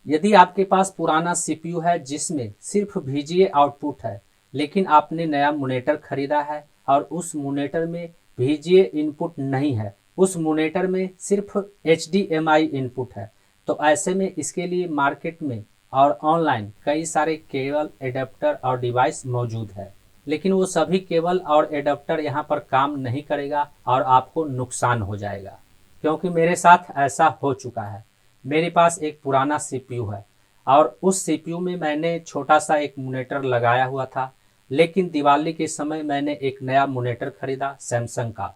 यदि आपके पास पुराना सीपीयू है जिसमें सिर्फ VGA आउटपुट है, लेकिन आपने नया मॉनिटर खरीदा है और उस मॉनिटर में VGA इनपुट नहीं है, उस मॉनिटर में सिर्फ HDMI इनपुट है, तो ऐसे में इसके लिए मार्केट में और ऑनलाइन कई सारे केबल, एडाप्टर और डिवाइस मौजूद है। लेकिन वो सभी केबल और एडाप्टर यहाँ पर काम नहीं करेगा और आपको नुकसान हो जाएगा, क्योंकि मेरे साथ ऐसा हो चुका है। मेरे पास एक पुराना सीपीयू है और उस सीपीयू में मैंने छोटा सा एक मॉनिटर लगाया हुआ था, लेकिन दिवाली के समय मैंने एक नया मॉनिटर खरीदा सैमसंग का।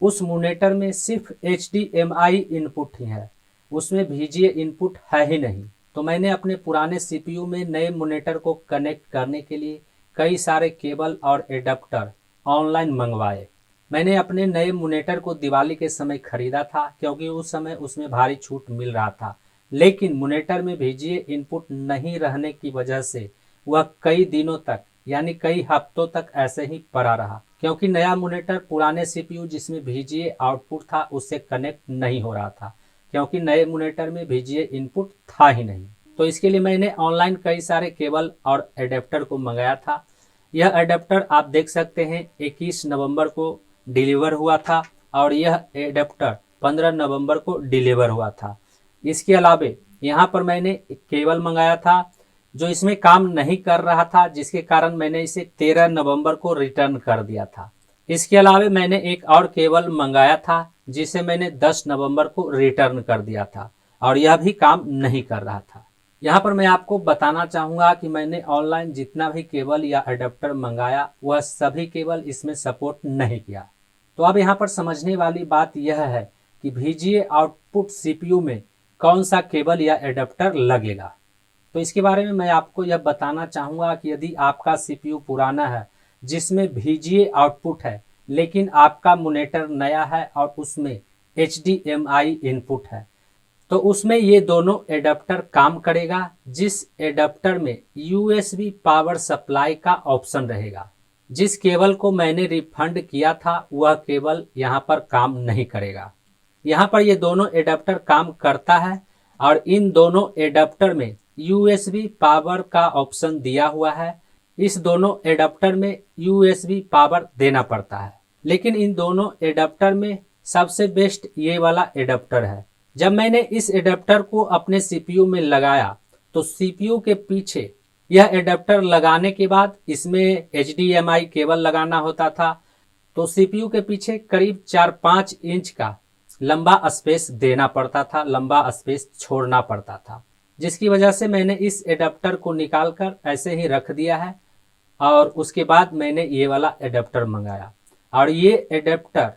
उस मॉनिटर में सिर्फ HDMI इनपुट ही है, उसमें VGA इनपुट है ही नहीं। तो मैंने अपने पुराने सीपीयू में नए मॉनिटर को कनेक्ट करने के लिए कई सारे केबल और एडाप्टर ऑनलाइन मंगवाए। मैंने अपने नए मॉनिटर को दिवाली के समय खरीदा था, क्योंकि उस समय उसमें भारी छूट मिल रहा था। लेकिन मॉनिटर में VGA इनपुट नहीं रहने की वजह से वह कई दिनों तक यानी कई हफ्तों तक ऐसे ही पड़ा रहा, क्योंकि नया मॉनिटर पुराने सीपीयू जिसमें VGA आउटपुट था उससे कनेक्ट नहीं हो रहा था, क्योंकि नए मॉनिटर में VGA इनपुट था ही नहीं। तो इसके लिए मैंने ऑनलाइन कई सारे केबल और एडेप्टर को मंगाया था। यह एडेप्टर आप देख सकते हैं 21 नवंबर को डिलीवर हुआ था और यह एडेप्टर 15 नवंबर को डिलीवर हुआ था। इसके अलावे यहाँ पर मैंने एक केबल मंगाया था जो इसमें काम नहीं कर रहा था, जिसके कारण मैंने इसे 13 नवंबर को रिटर्न कर दिया था। इसके अलावे मैंने एक और केबल मंगाया था जिसे मैंने 10 नवंबर को रिटर्न कर दिया था और यह भी काम नहीं कर रहा था। यहाँ पर मैं आपको बताना चाहूँगा कि मैंने ऑनलाइन जितना भी केबल या अडेप्टर मंगाया वह सभी केबल इसमें सपोर्ट नहीं किया। तो अब यहाँ पर समझने वाली बात यह है कि VGA आउटपुट सीपीयू में कौन सा केबल या एडेप्टर लगेगा। तो इसके बारे में मैं आपको यह बताना चाहूँगा कि यदि आपका सीपीयू पुराना है जिसमें VGA आउटपुट है, लेकिन आपका मॉनिटर नया है और उसमें HDMI इनपुट है, तो उसमें ये दोनों एडाप्टर काम करेगा। जिस एडाप्टर में USB पावर सप्लाई का ऑप्शन रहेगा, जिस केबल को मैंने रिफंड किया था वह केबल यहाँ पर काम नहीं करेगा। यहाँ पर ये दोनों एडाप्टर काम करता है और इन दोनों एडाप्टर में USB पावर का ऑप्शन दिया हुआ है। इस दोनों एडाप्टर में USB पावर देना पड़ता है, लेकिन इन दोनों एडाप्टर में सबसे बेस्ट ये वाला एडाप्टर है। जब मैंने इस एडाप्टर को अपने सीपीयू में लगाया तो सीपीयू के पीछे यह एडाप्टर लगाने के बाद इसमें HDMI केबल लगाना होता था, तो सीपीयू के पीछे करीब 4-5 इंच का लंबा स्पेस देना पड़ता था, लंबा स्पेस छोड़ना पड़ता था, जिसकी वजह से मैंने इस एडाप्टर को निकालकर ऐसे ही रख दिया है और उसके बाद मैंने ये वाला एडाप्टर मंगाया और ये एडाप्टर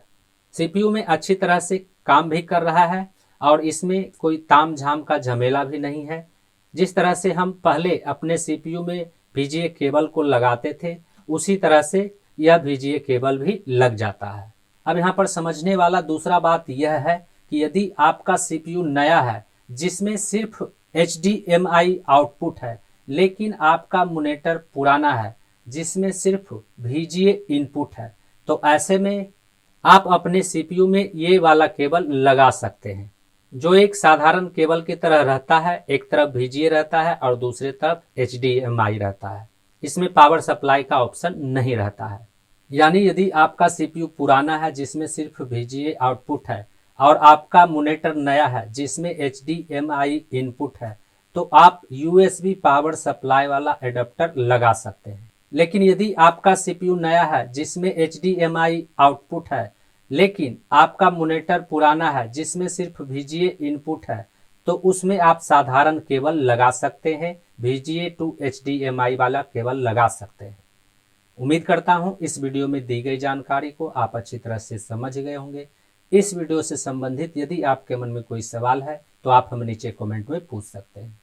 सीपीयू में अच्छी तरह से काम भी कर रहा है और इसमें कोई ताम झाम का झमेला भी नहीं है। जिस तरह से हम पहले अपने सीपीयू में VGA केबल को लगाते थे उसी तरह से यह VGA केबल भी लग जाता है। अब यहाँ पर समझने वाला दूसरा बात यह है कि यदि आपका सीपीयू नया है जिसमें सिर्फ HDMI आउटपुट है, लेकिन आपका मॉनिटर पुराना है जिसमें सिर्फ VGA इनपुट है, तो ऐसे में आप अपने सीपीयू में ये वाला केबल लगा सकते हैं, जो एक साधारण केबल की तरह रहता है। एक तरफ VGA रहता है और दूसरी तरफ HDMI रहता है। इसमें पावर सप्लाई का ऑप्शन नहीं रहता है। यानी यदि आपका सीपीयू पुराना है जिसमें सिर्फ VGA आउटपुट है और आपका मॉनिटर नया है जिसमें HDMI इनपुट है, तो आप USB पावर सप्लाई वाला एडाप्टर लगा सकते हैं। लेकिन यदि आपका सीपीयू नया है जिसमें HDMI आउटपुट है, लेकिन आपका मॉनिटर पुराना है जिसमें सिर्फ VGA इनपुट है, तो उसमें आप साधारण केबल लगा सकते हैं, VGA टू HDMI वाला केबल लगा सकते हैं। उम्मीद करता हूं इस वीडियो में दी गई जानकारी को आप अच्छी तरह से समझ गए होंगे। इस वीडियो से संबंधित यदि आपके मन में कोई सवाल है तो आप हमें नीचे कमेंट में पूछ सकते हैं।